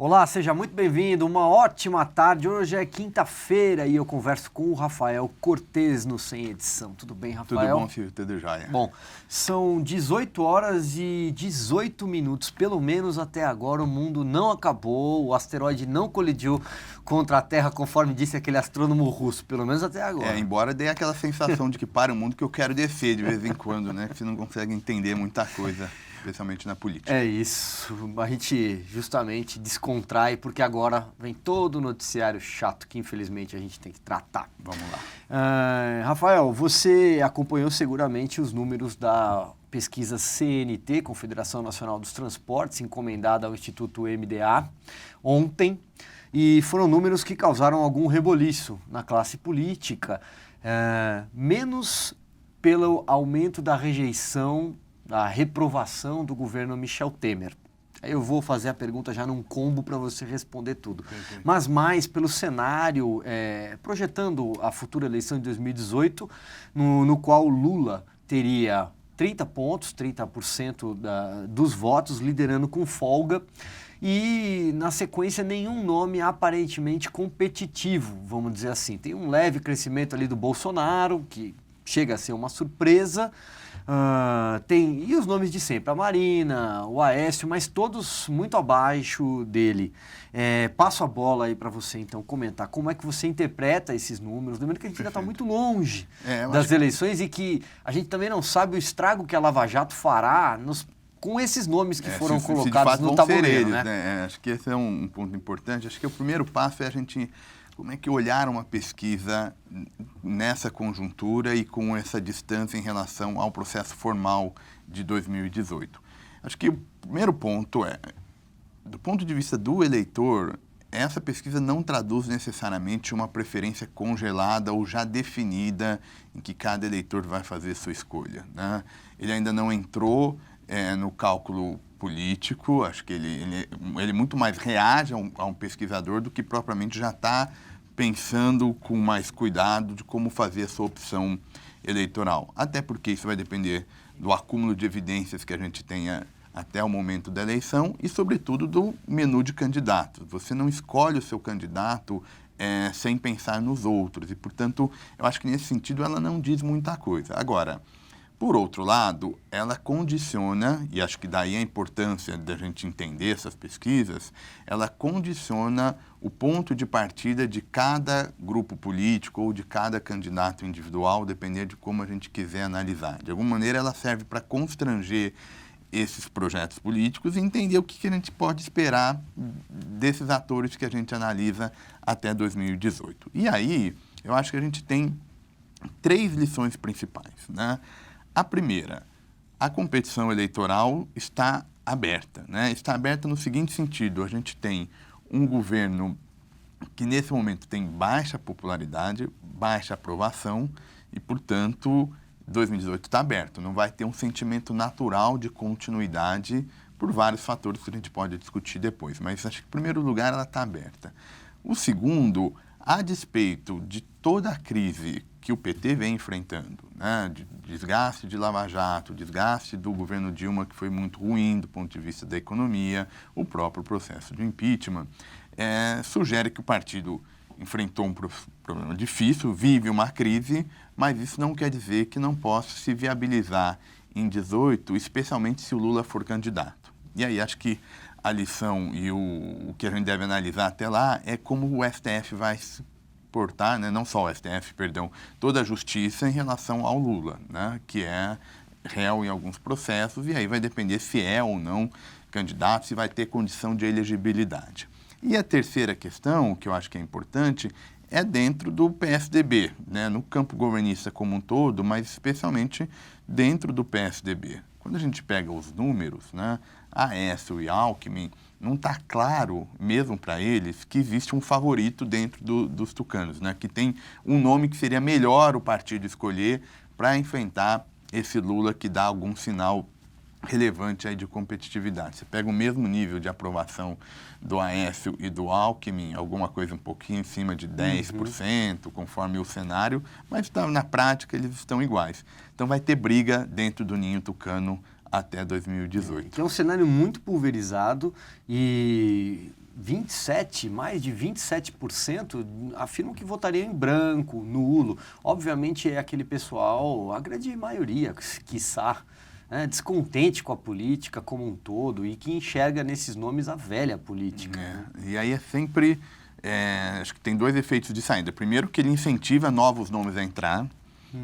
Olá, seja muito bem-vindo, uma ótima tarde. Hoje é quinta-feira e eu converso com o Rafael Cortez no Sem Edição. Tudo bem, Rafael? Tudo bom, filho? Tudo jóia. Bom, são 18 horas e 18 minutos, pelo menos até agora o mundo não acabou, o asteroide não colidiu contra a Terra, conforme disse aquele astrônomo russo, pelo menos até agora. Embora dê aquela sensação de que para o mundo que eu quero descer de vez em quando, né? Que você não consegue entender muita coisa, especialmente na política. É isso, a gente justamente descontrai, porque agora vem todo o noticiário chato que infelizmente a gente tem que tratar. Vamos lá. Rafael, você acompanhou seguramente os números da pesquisa CNT, Confederação Nacional dos Transportes, encomendada ao Instituto MDA, ontem, e foram números que causaram algum reboliço na classe política, menos pelo aumento da rejeição, da reprovação do governo Michel Temer. Aí eu vou fazer a pergunta já num combo para você responder tudo. Perfeito. Mas mais pelo cenário, projetando a futura eleição de 2018, no qual Lula teria 30 pontos, 30% dos votos, liderando com folga, e na sequência nenhum nome aparentemente competitivo, vamos dizer assim. Tem um leve crescimento ali do Bolsonaro, que chega a ser uma surpresa. E os nomes de sempre, a Marina, o Aécio, mas todos muito abaixo dele. Passo a bola aí para você então comentar como é que você interpreta esses números, lembrando que a gente ainda está muito longe das eleições e que a gente também não sabe o estrago que a Lava Jato fará com esses nomes que foram colocados no tabuleiro, né? Acho que esse é um ponto importante. Acho que o primeiro passo é a gente... Como é que olhar uma pesquisa nessa conjuntura e com essa distância em relação ao processo formal de 2018? Acho que o primeiro ponto é, do ponto de vista do eleitor, essa pesquisa não traduz necessariamente uma preferência congelada ou já definida em que cada eleitor vai fazer sua escolha, né? Ele ainda não entrou no cálculo político, acho que ele muito mais reage a um pesquisador do que propriamente já está pensando com mais cuidado de como fazer a sua opção eleitoral. Até porque isso vai depender do acúmulo de evidências que a gente tenha até o momento da eleição e, sobretudo, do menu de candidatos. Você não escolhe o seu candidato sem pensar nos outros e, portanto, eu acho que nesse sentido ela não diz muita coisa. Agora, por outro lado, ela condiciona, e acho que daí a importância da gente entender essas pesquisas, ela condiciona o ponto de partida de cada grupo político ou de cada candidato individual, dependendo de como a gente quiser analisar. De alguma maneira, ela serve para constranger esses projetos políticos e entender o que a gente pode esperar desses atores que a gente analisa até 2018. E aí, eu acho que a gente tem 3 lições principais, né? A primeira, a competição eleitoral está aberta, né? Está aberta no seguinte sentido: a gente tem um governo que nesse momento tem baixa popularidade, baixa aprovação e, portanto, 2018 está aberto. Não vai ter um sentimento natural de continuidade por vários fatores que a gente pode discutir depois, mas acho que, em primeiro lugar, ela está aberta. O segundo, a despeito de toda a crise que o PT vem enfrentando, né, de desgaste de Lava Jato, desgaste do governo Dilma, que foi muito ruim do ponto de vista da economia, o próprio processo de impeachment, sugere que o partido enfrentou um problema difícil, vive uma crise, mas isso não quer dizer que não possa se viabilizar em 2018, especialmente se o Lula for candidato. E aí acho que a lição e o que a gente deve analisar até lá é como o STF vai se portar, né, não só o STF, perdão, toda a justiça em relação ao Lula, né, que é réu em alguns processos, e aí vai depender se é ou não candidato, se vai ter condição de elegibilidade. E a terceira questão, que eu acho que é importante, é dentro do PSDB, né, no campo governista como um todo, mas especialmente dentro do PSDB. Quando a gente pega os números, né, Aécio e Alckmin, não está claro, mesmo para eles, que existe um favorito dentro dos tucanos, né? Que tem um nome que seria melhor o partido escolher para enfrentar esse Lula que dá algum sinal relevante aí de competitividade. Você pega o mesmo nível de aprovação do Aécio e do Alckmin, alguma coisa um pouquinho em cima de 10%, conforme o cenário, mas na prática eles estão iguais. Então vai ter briga dentro do ninho tucano até 2018. Que é um cenário muito pulverizado e mais de 27% afirmam que votariam em branco, nulo. Obviamente é aquele pessoal, a grande maioria, quiçá, descontente com a política como um todo e que enxerga nesses nomes a velha política. E aí é sempre, acho que tem dois efeitos de saída. Primeiro, que ele incentiva novos nomes a entrar,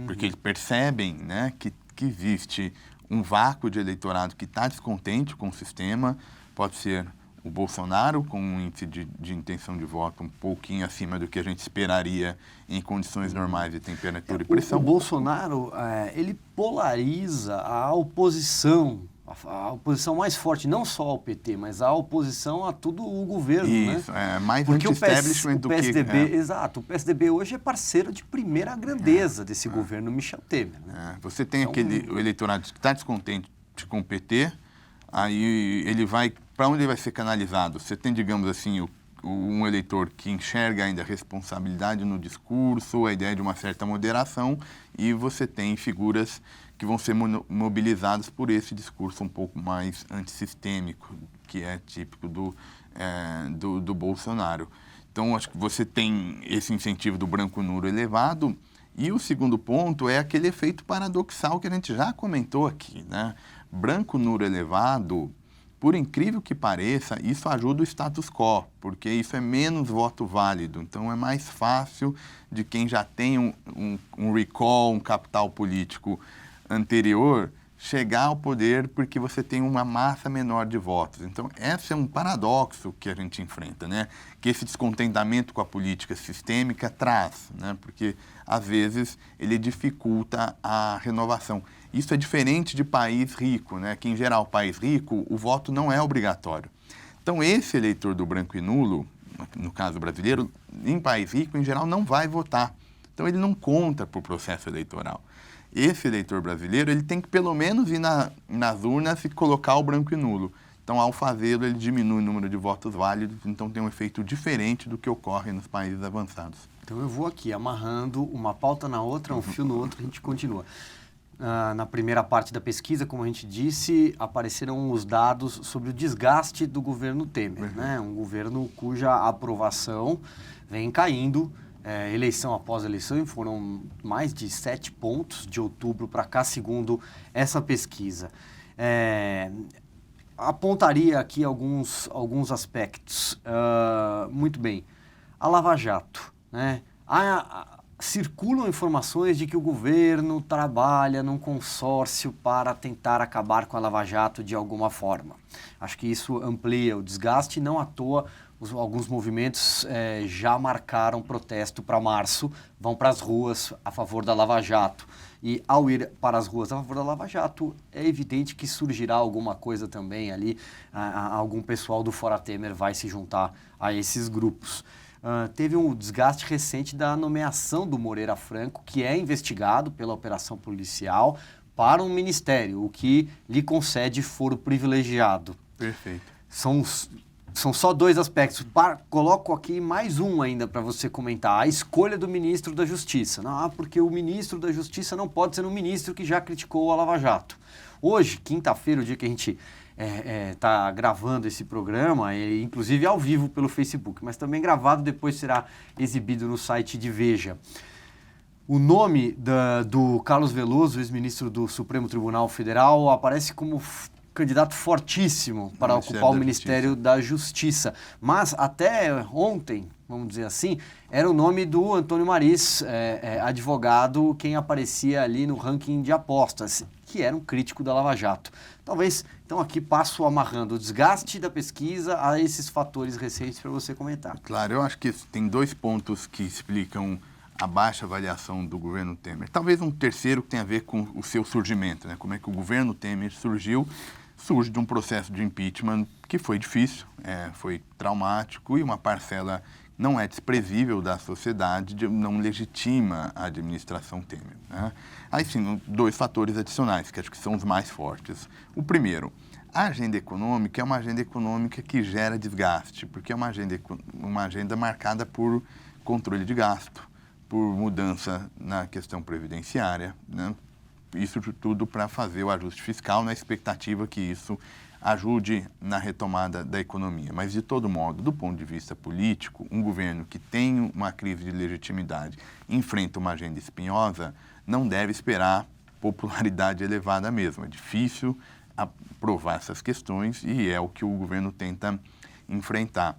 porque eles percebem, né, que existe um vácuo de eleitorado que está descontente com o sistema. Pode ser o Bolsonaro, com um índice de intenção de voto um pouquinho acima do que a gente esperaria em condições normais de temperatura e pressão. O Bolsonaro, ele polariza a oposição mais forte, não só ao PT, mas a oposição a todo o governo. Isso, né? Mais anti-establishment do PSDB, que... Exato, o PSDB hoje é parceiro de primeira grandeza desse governo Michel Temer. Né? Você tem o eleitorado que está descontente com o PT, aí ele vai... Para onde ele vai ser canalizado? Você tem, digamos assim, um eleitor que enxerga ainda a responsabilidade no discurso, a ideia de uma certa moderação, e você tem figuras que vão ser mobilizadas por esse discurso um pouco mais antissistêmico, que é típico do Bolsonaro. Então, acho que você tem esse incentivo do branco nulo elevado, e o segundo ponto é aquele efeito paradoxal que a gente já comentou aqui, né? Branco nulo elevado... Por incrível que pareça, isso ajuda o status quo, porque isso é menos voto válido. Então, é mais fácil de quem já tem um recall, um capital político anterior, chegar ao poder porque você tem uma massa menor de votos. Então, esse é um paradoxo que a gente enfrenta, né? Que esse descontentamento com a política sistêmica traz, né? Porque, às vezes, ele dificulta a renovação. Isso é diferente de país rico, né? Que, em geral, país rico, o voto não é obrigatório. Então, esse eleitor do branco e nulo, no caso brasileiro, em país rico, em geral, não vai votar. Então, ele não conta para o processo eleitoral. Esse eleitor brasileiro, ele tem que, pelo menos, ir nas urnas e colocar o branco e nulo. Então, ao fazê-lo, ele diminui o número de votos válidos, então tem um efeito diferente do que ocorre nos países avançados. Então, eu vou aqui amarrando uma pauta na outra, um fio no outro, a gente continua. Na primeira parte da pesquisa, como a gente disse, apareceram os dados sobre o desgaste do governo Temer, né? Um governo cuja aprovação vem caindo, eleição após eleição, e foram mais de 7 pontos de outubro para cá, segundo essa pesquisa. Apontaria aqui alguns aspectos. Muito bem. A Lava Jato, né? Circulam informações de que o governo trabalha num consórcio para tentar acabar com a Lava Jato de alguma forma. Acho que isso amplia o desgaste. Não à toa, alguns movimentos já marcaram protesto para março, vão para as ruas a favor da Lava Jato. E ao ir para as ruas a favor da Lava Jato, é evidente que surgirá alguma coisa também ali, algum pessoal do Fora Temer vai se juntar a esses grupos. Teve um desgaste recente da nomeação do Moreira Franco, que é investigado pela operação policial para um ministério, o que lhe concede foro privilegiado. Perfeito. São só 2 aspectos. Coloco aqui mais um ainda para você comentar. A escolha do ministro da Justiça. Porque o ministro da Justiça não pode ser um ministro que já criticou a Lava Jato. Hoje, quinta-feira, o dia que a gente está gravando esse programa, inclusive ao vivo pelo Facebook, mas também gravado, depois será exibido no site de Veja. O nome do Carlos Veloso, ex-ministro do Supremo Tribunal Federal, aparece como candidato fortíssimo para ocupar o Ministério da Justiça. Mas até ontem, vamos dizer assim, era o nome do Antônio Mariz, advogado, quem aparecia ali no ranking de apostas, que era um crítico da Lava Jato. Talvez, então aqui passo amarrando o desgaste da pesquisa a esses fatores recentes para você comentar. Claro, eu acho que tem 2 pontos que explicam a baixa avaliação do governo Temer. Talvez um terceiro que tem a ver com o seu surgimento, né? Como é que o governo Temer surge de um processo de impeachment que foi difícil, foi traumático, e uma parcela não é desprezível da sociedade não legitima a administração Temer, né? Aí sim, 2 fatores adicionais, que acho que são os mais fortes. O primeiro, a agenda econômica é uma agenda econômica que gera desgaste, porque é uma agenda marcada por controle de gasto, por mudança na questão previdenciária, né? isso tudo para fazer o ajuste fiscal na expectativa que isso ajude na retomada da economia. Mas, de todo modo, do ponto de vista político, um governo que tem uma crise de legitimidade e enfrenta uma agenda espinhosa não deve esperar popularidade elevada mesmo. É difícil aprovar essas questões e é o que o governo tenta enfrentar.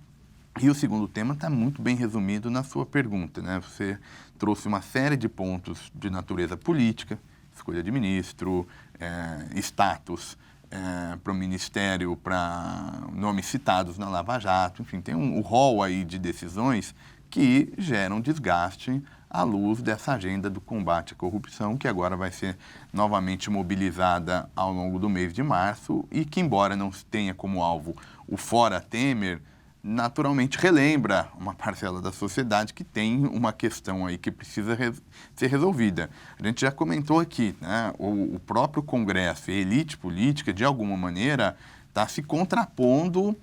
E o segundo tema está muito bem resumido na sua pergunta, né? Você trouxe uma série de pontos de natureza política, escolha de ministro, status para o ministério, para nomes citados na Lava Jato, enfim, tem um rol aí de decisões que geram desgaste à luz dessa agenda do combate à corrupção, que agora vai ser novamente mobilizada ao longo do mês de março e que, embora não tenha como alvo o fora Temer, naturalmente relembra uma parcela da sociedade que tem uma questão aí que precisa ser resolvida. A gente já comentou aqui, né? O próprio Congresso e a elite política, de alguma maneira, está se contrapondo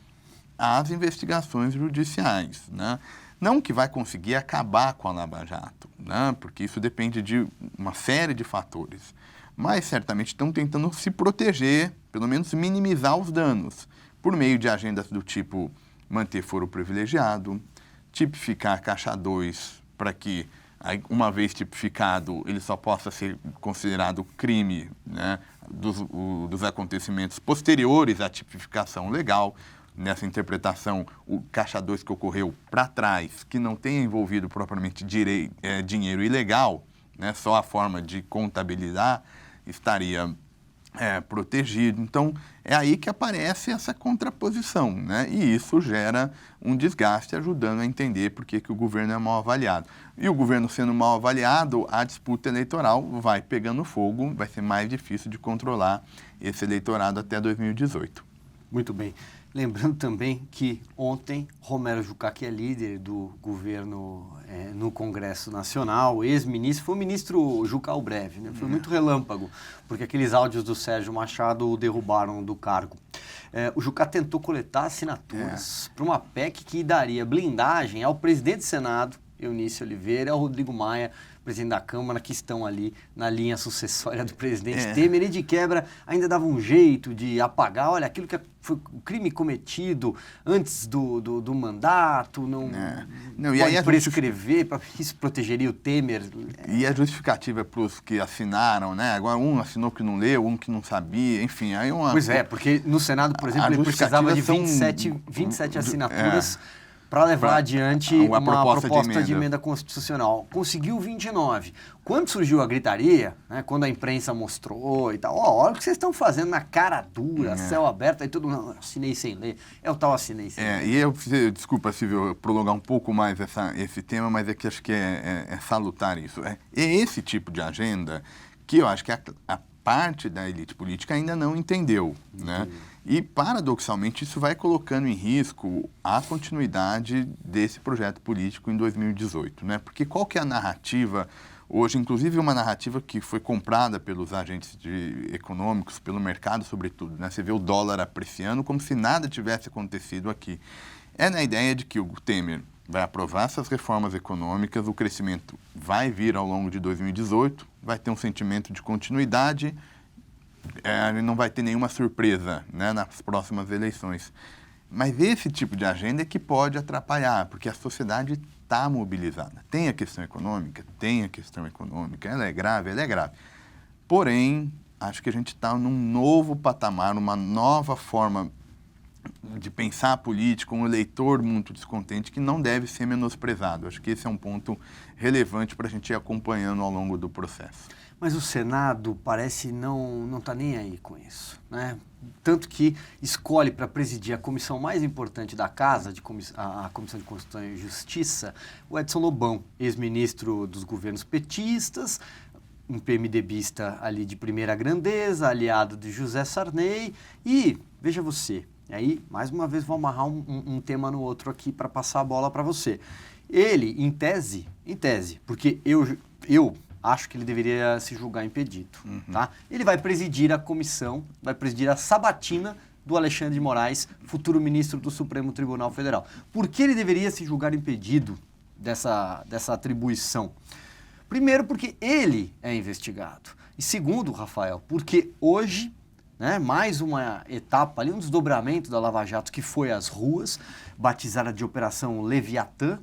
às investigações judiciais, né? Não que vai conseguir acabar com a Lava Jato, né? Porque isso depende de uma série de fatores, mas certamente estão tentando se proteger, pelo menos minimizar os danos, por meio de agendas do tipo manter foro privilegiado, tipificar caixa 2 para que, uma vez tipificado, ele só possa ser considerado crime, né, dos acontecimentos posteriores à tipificação legal. Nessa interpretação, o caixa 2 que ocorreu para trás, que não tenha envolvido propriamente dinheiro ilegal, né, só a forma de contabilizar, estaria protegido. Então, é aí que aparece essa contraposição, né? E isso gera um desgaste, ajudando a entender por que o governo é mal avaliado. E o governo sendo mal avaliado, a disputa eleitoral vai pegando fogo, vai ser mais difícil de controlar esse eleitorado até 2018. Muito bem. Lembrando também que ontem Romero Jucá, que é líder do governo no Congresso Nacional, ex-ministro, foi o ministro Jucá o Breve, né? Foi muito relâmpago, porque aqueles áudios do Sérgio Machado o derrubaram do cargo. O Jucá tentou coletar assinaturas para uma PEC que daria blindagem ao presidente do Senado, Eunício Oliveira, e ao Rodrigo Maia, presidente da Câmara, que estão ali na linha sucessória do presidente Temer, e de quebra ainda dava um jeito de apagar, olha, aquilo que foi o crime cometido antes do mandato, não e aí prescrever, isso protegeria o Temer. E a justificativa para os que assinaram, né? Agora um assinou que não leu, um que não sabia, enfim. Aí Pois é, porque no Senado, por exemplo, ele precisava de 27 assinaturas para levar adiante uma proposta de emenda constitucional. Conseguiu 29. Quando surgiu a gritaria, né, quando a imprensa mostrou e tal, olha o que vocês estão fazendo na cara dura, céu aberto, aí todo mundo, assinei sem ler, é o tal assinei sem ler. E eu preciso, desculpa, Silvio, prolongar um pouco mais esse tema, mas é que acho que é salutar isso. É esse tipo de agenda que eu acho que a parte da elite política ainda não entendeu, né? E, paradoxalmente, isso vai colocando em risco a continuidade desse projeto político em 2018, né? Porque qual que é a narrativa hoje, inclusive uma narrativa que foi comprada pelos agentes econômicos, pelo mercado sobretudo, né? Você vê o dólar apreciando como se nada tivesse acontecido aqui. É na ideia de que o Temer vai aprovar essas reformas econômicas, o crescimento vai vir ao longo de 2018, vai ter um sentimento de continuidade, não vai ter nenhuma surpresa, né, nas próximas eleições. Mas esse tipo de agenda é que pode atrapalhar, porque a sociedade está mobilizada. Tem a questão econômica? Tem a questão econômica. Ela é grave? Ela é grave. Porém, acho que a gente está num novo patamar, uma nova forma de pensar a política, um eleitor muito descontente que não deve ser menosprezado. Acho que esse é um ponto relevante para a gente ir acompanhando ao longo do processo. Mas o Senado parece não tá nem aí com isso, né? Tanto que escolhe para presidir a comissão mais importante da Casa, a Comissão de Constituição e Justiça, o Edson Lobão, ex-ministro dos governos petistas, um PMDBista ali de primeira grandeza, aliado de José Sarney, e, veja você, aí, mais uma vez, vou amarrar um tema no outro aqui para passar a bola para você. Ele, em tese, porque eu acho que ele deveria se julgar impedido, tá? Ele vai presidir a comissão, vai presidir a sabatina do Alexandre de Moraes, futuro ministro do Supremo Tribunal Federal. Por que ele deveria se julgar impedido dessa atribuição? Primeiro, porque ele é investigado. E segundo, Rafael, porque hoje, né, mais uma etapa ali, um desdobramento da Lava Jato que foi às ruas, batizada de Operação Leviatã,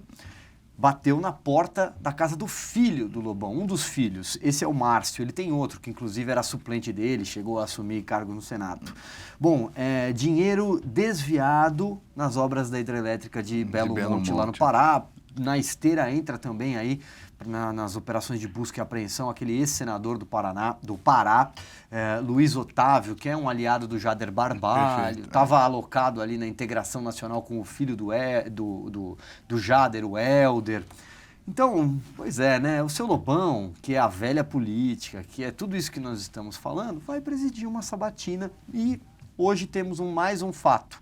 bateu na porta da casa do filho do Lobão, um dos filhos. Esse é o Márcio, ele tem outro, que inclusive era suplente dele, chegou a assumir cargo no Senado. Bom, dinheiro desviado nas obras da hidrelétrica de Belo Monte, lá no Pará. Na esteira entra também aí, nas operações de busca e apreensão, aquele ex-senador do Pará, Luiz Otávio, que é um aliado do Jader Barbalho, estava alocado ali na integração nacional com o filho do Jader, o Helder. Então, pois é, né? O seu Lobão, que é a velha política, que é tudo isso que nós estamos falando, vai presidir uma sabatina e hoje temos mais um fato.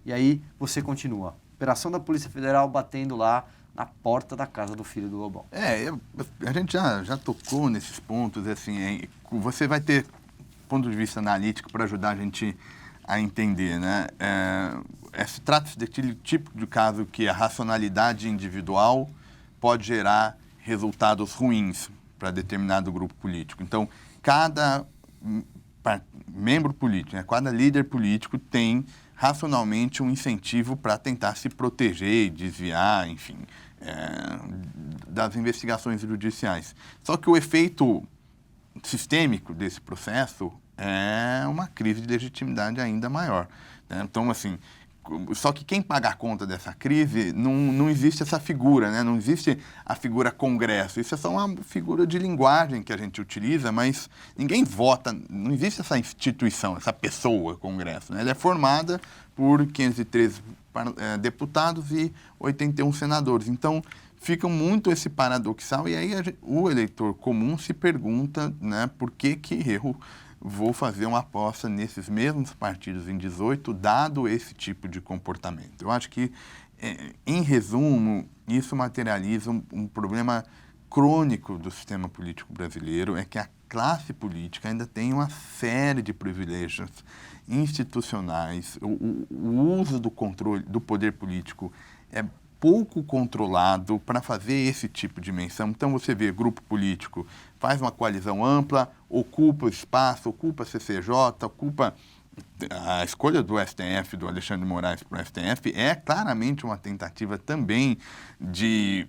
E aí você continua. Operação da Polícia Federal batendo lá na porta da casa do filho do Lobão. A gente já tocou nesses pontos, assim, você vai ter ponto de vista analítico para ajudar a gente a entender, né? Trata-se daquele tipo de caso que a racionalidade individual pode gerar resultados ruins para determinado grupo político. Então, cada membro político, né, cada líder político tem racionalmente um incentivo para tentar se proteger e desviar, enfim, das investigações judiciais. Só que o efeito sistêmico desse processo é uma crise de legitimidade ainda maior, né? Então, assim, só que quem paga a conta dessa crise, não existe essa figura, né? Não existe a figura Congresso. Isso é só uma figura de linguagem que a gente utiliza, mas ninguém vota, não existe essa instituição, essa pessoa Congresso, né? Ela é formada por 513 deputados e 81 senadores. Então, fica muito esse paradoxal, e aí o eleitor comum se pergunta, né, por que eu vou fazer uma aposta nesses mesmos partidos em 18, dado esse tipo de comportamento. Eu acho que, em resumo, isso materializa um problema crônico do sistema político brasileiro, é que a classe política ainda tem uma série de privilégios institucionais, o uso do controle do poder político é pouco controlado para fazer esse tipo de menção. Então, você vê grupo político, faz uma coalizão ampla, ocupa o espaço, ocupa a CCJ, ocupa a escolha do STF, do Alexandre de Moraes para o STF, é claramente uma tentativa também de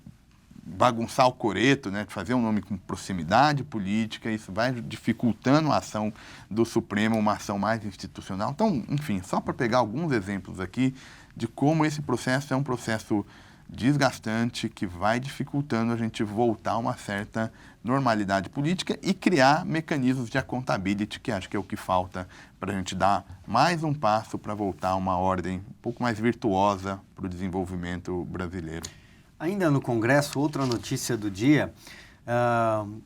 bagunçar o coreto, né, de fazer um nome com proximidade política. Isso vai dificultando a ação do Supremo, uma ação mais institucional. Então, enfim, só para pegar alguns exemplos aqui de como esse processo é um processo desgastante que vai dificultando a gente voltar a uma certa normalidade política e criar mecanismos de accountability, que acho que é o que falta para a gente dar mais um passo para voltar a uma ordem um pouco mais virtuosa para o desenvolvimento brasileiro. Ainda no Congresso, outra notícia do dia,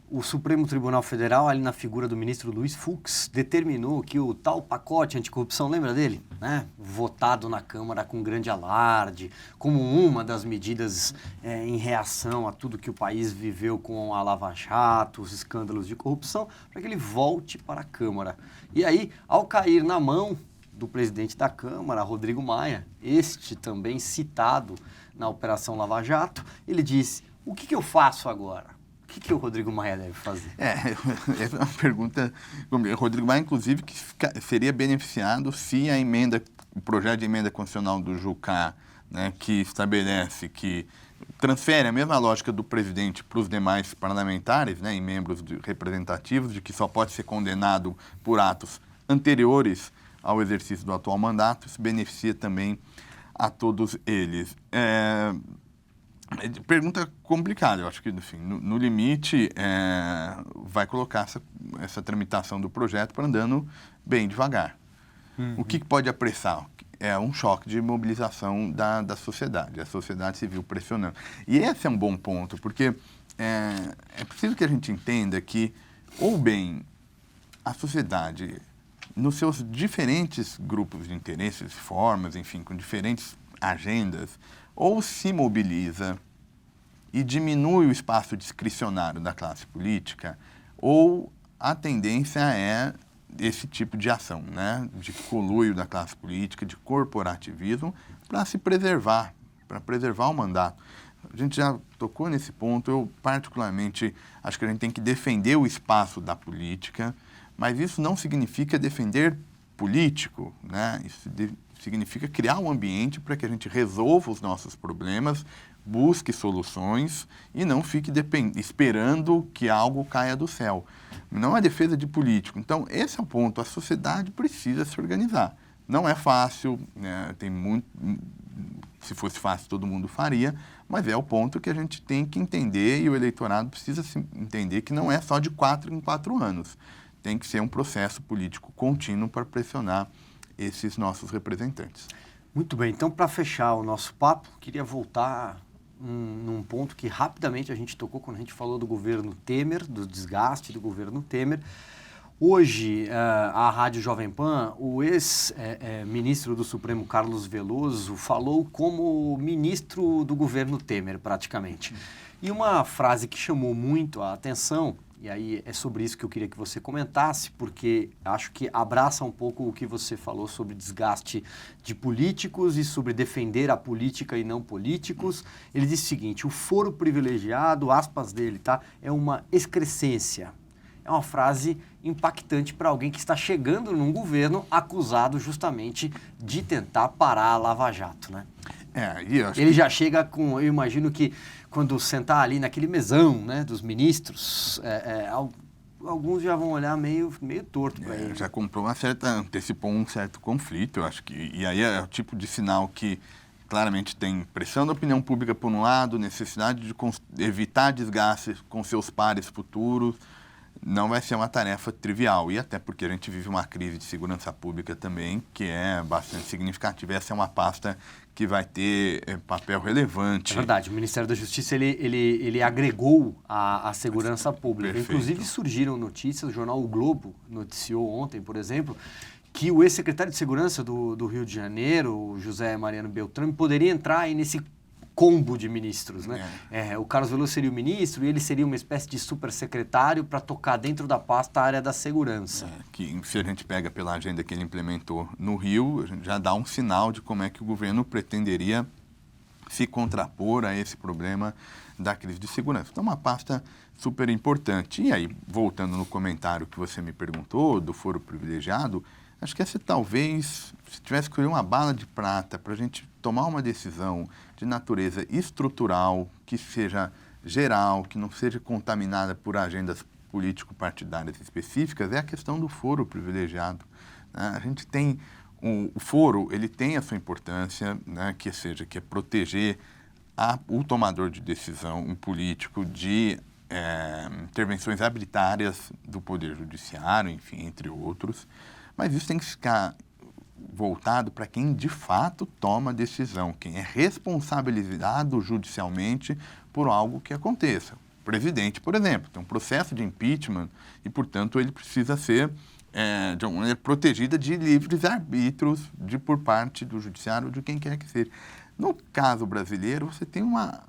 o Supremo Tribunal Federal, ali na figura do ministro Luiz Fux, determinou que o tal pacote anticorrupção, lembra dele? Né? Votado na Câmara com grande alarde, como uma das medidas em reação a tudo que o país viveu com a Lava Jato, os escândalos de corrupção, para que ele volte para a Câmara. E aí, ao cair na mão do presidente da Câmara, Rodrigo Maia, este também citado na Operação Lava Jato, ele disse: o que eu faço agora? O que o Rodrigo Maia deve fazer? Essa é uma pergunta. O Rodrigo Maia, inclusive, que seria beneficiado se o projeto de emenda constitucional do Jucá, né, que estabelece que transfere a mesma lógica do presidente para os demais parlamentares, né, e membros representativos, de que só pode ser condenado por atos anteriores ao exercício do atual mandato. Isso beneficia também a todos eles. Pergunta complicada, eu acho que, enfim, no limite, vai colocar essa tramitação do projeto para andando bem devagar. O que pode apressar? É um choque de mobilização da sociedade, a sociedade civil pressionando. E esse é um bom ponto, porque é preciso que a gente entenda que, ou bem, a sociedade, nos seus diferentes grupos de interesses, formas, enfim, com diferentes agendas, ou se mobiliza e diminui o espaço discricionário da classe política, ou a tendência é esse tipo de ação, né, de conluio da classe política, de corporativismo, para se preservar, para preservar o mandato. A gente já tocou nesse ponto. Eu, particularmente, acho que a gente tem que defender o espaço da política, mas isso não significa defender político, né? Isso significa criar um ambiente para que a gente resolva os nossos problemas, busque soluções e não fique esperando que algo caia do céu. Não é defesa de político. Então, esse é o ponto. A sociedade precisa se organizar. Não é fácil, né? Tem muito... Se fosse fácil, todo mundo faria, mas é o ponto que a gente tem que entender e o eleitorado precisa entender que não é só de 4 em 4 anos. Tem que ser um processo político contínuo para pressionar esses nossos representantes. Muito bem, então para fechar o nosso papo, queria voltar num ponto que rapidamente a gente tocou quando a gente falou do governo Temer, do desgaste do governo Temer. Hoje, a Rádio Jovem Pan, o ex-ministro do Supremo, Carlos Veloso, falou como ministro do governo Temer, praticamente. E uma frase que chamou muito a atenção, e aí é sobre isso que eu queria que você comentasse, porque acho que abraça um pouco o que você falou sobre desgaste de políticos e sobre defender a política e não políticos. Ele disse o seguinte: o foro privilegiado, aspas dele, tá? É uma excrescência. É uma frase impactante para alguém que está chegando num governo acusado justamente de tentar parar a Lava Jato, né? Ele já chega com, eu imagino que quando sentar ali naquele mesão, né, dos ministros, alguns já vão olhar meio torto para ele. Já antecipou um certo conflito, eu acho que, e aí é o tipo de sinal que claramente tem pressão da opinião pública por um lado, necessidade de evitar desgaste com seus pares futuros. Não vai ser uma tarefa trivial, e até porque a gente vive uma crise de segurança pública também, que é bastante significativa. Essa é uma pasta que vai ter papel relevante. É verdade, o Ministério da Justiça ele agregou a segurança pública. Perfeito. Inclusive surgiram notícias, o jornal O Globo noticiou ontem, por exemplo, que o ex-secretário de Segurança do Rio de Janeiro, o José Mariano Beltrame, poderia entrar aí nesse combo de ministros, né? O Carlos Veloso seria o ministro e ele seria uma espécie de supersecretário para tocar dentro da pasta a área da segurança. Que se a gente pega pela agenda que ele implementou no Rio, a gente já dá um sinal de como é que o governo pretenderia se contrapor a esse problema da crise de segurança. Então, uma pasta super importante. E aí, voltando no comentário que você me perguntou, do foro privilegiado, acho que essa talvez, se tivesse que escolher uma bala de prata para a gente tomar uma decisão de natureza estrutural, que seja geral, que não seja contaminada por agendas político-partidárias específicas, é a questão do foro privilegiado. Né? A gente tem o foro, ele tem a sua importância, né? Que é proteger o tomador de decisão, um político, de intervenções arbitrárias do Poder Judiciário, enfim, entre outros. Mas isso tem que ficar voltado para quem de fato toma a decisão, quem é responsabilizado judicialmente por algo que aconteça. O presidente, por exemplo, tem um processo de impeachment e, portanto, ele precisa ser de uma maneira protegida de livres arbítrios por parte do judiciário ou de quem quer que seja. No caso brasileiro, você tem uma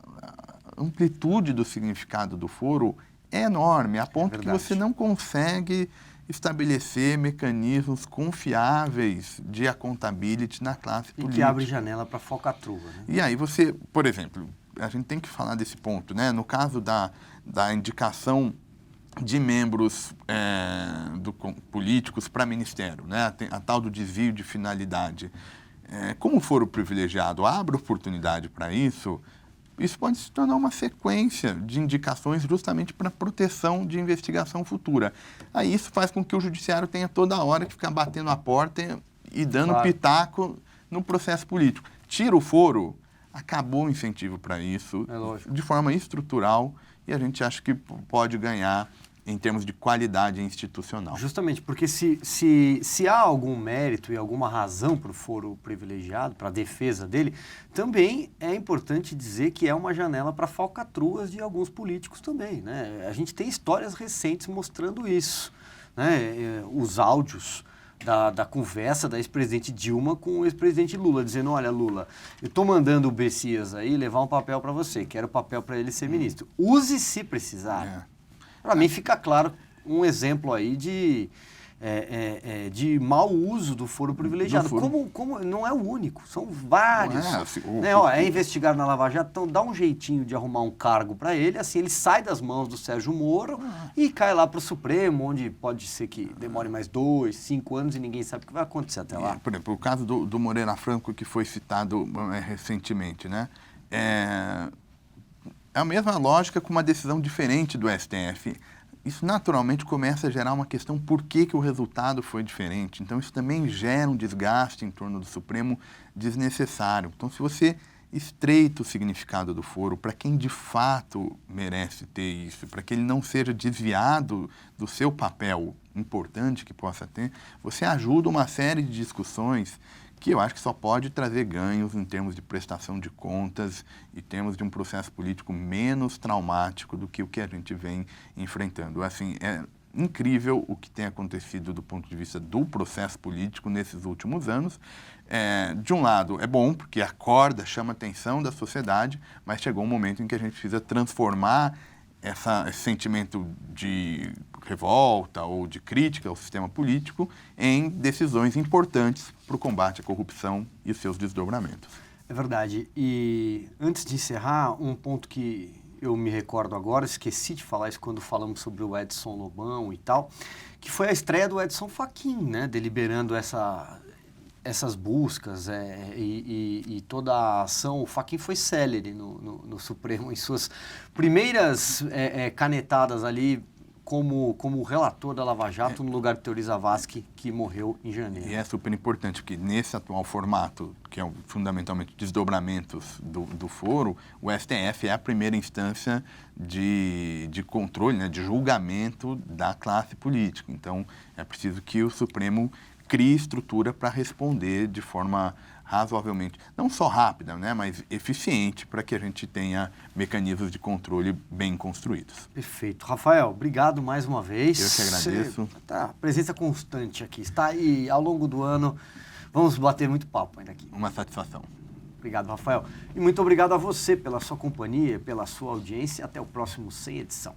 amplitude do significado do foro enorme, a ponto que você não consegue estabelecer mecanismos confiáveis de accountability na classe política. E que abre janela para falcatrua, né? E aí você, por exemplo, a gente tem que falar desse ponto, né? No caso da indicação de membros políticos para ministério, né? A tal do desvio de finalidade. Como foro privilegiado abre oportunidade para isso, isso pode se tornar uma sequência de indicações justamente para proteção de investigação futura. Aí isso faz com que o judiciário tenha toda hora que ficar batendo a porta e dando pitaco no processo político. Tira o foro, acabou o incentivo para isso, de forma estrutural, e a gente acha que pode ganhar em termos de qualidade institucional. Justamente, porque se há algum mérito e alguma razão para o foro privilegiado, para a defesa dele, também é importante dizer que é uma janela para falcatruas de alguns políticos também, né? A gente tem histórias recentes mostrando isso, né? Os áudios da conversa da ex-presidente Dilma com o ex-presidente Lula, dizendo: olha, Lula, eu estou mandando o Bessias aí levar um papel para você, quero papel para ele ser ministro. Use se precisar. Para mim fica claro um exemplo aí de de mau uso do foro privilegiado. Como não é o único, são vários. É investigado na Lava Jato, então dá um jeitinho de arrumar um cargo para ele, assim ele sai das mãos do Sérgio Moro e cai lá para o Supremo, onde pode ser que demore mais 2, 5 anos e ninguém sabe o que vai acontecer até lá. Por exemplo, o caso do Moreira Franco, que foi citado recentemente, né? É a mesma lógica com uma decisão diferente do STF. Isso naturalmente começa a gerar uma questão por que o resultado foi diferente. Então, isso também gera um desgaste em torno do Supremo desnecessário. Então, se você estreita o significado do foro para quem de fato merece ter isso, para que ele não seja desviado do seu papel importante que possa ter, você ajuda uma série de discussões que eu acho que só pode trazer ganhos em termos de prestação de contas e termos de um processo político menos traumático do que o que a gente vem enfrentando. Assim, é incrível o que tem acontecido do ponto de vista do processo político nesses últimos anos. De um lado, é bom, porque acorda, chama a atenção da sociedade, mas chegou um momento em que a gente precisa transformar esse sentimento de revolta ou de crítica ao sistema político em decisões importantes para o combate à corrupção e seus desdobramentos. É verdade. E antes de encerrar, um ponto que eu me recordo agora, esqueci de falar isso quando falamos sobre o Edson Lobão e tal, que foi a estreia do Edson Fachin, né, deliberando essas buscas e toda a ação. O Fachin foi célere no Supremo em suas primeiras canetadas ali como relator da Lava Jato no lugar de Teori Zavascki, que morreu em janeiro. E é super importante, porque nesse atual formato, que é fundamentalmente desdobramentos do foro, o STF é a primeira instância de controle, né, de julgamento da classe política. Então, é preciso que o Supremo crie estrutura para responder de forma razoavelmente, não só rápida, né, mas eficiente, para que a gente tenha mecanismos de controle bem construídos. Perfeito. Rafael, obrigado mais uma vez. Eu que agradeço. Presença constante aqui. Está aí ao longo do ano. Vamos bater muito papo ainda aqui. Uma satisfação. Obrigado, Rafael. E muito obrigado a você pela sua companhia, pela sua audiência. Até o próximo Sem Edição.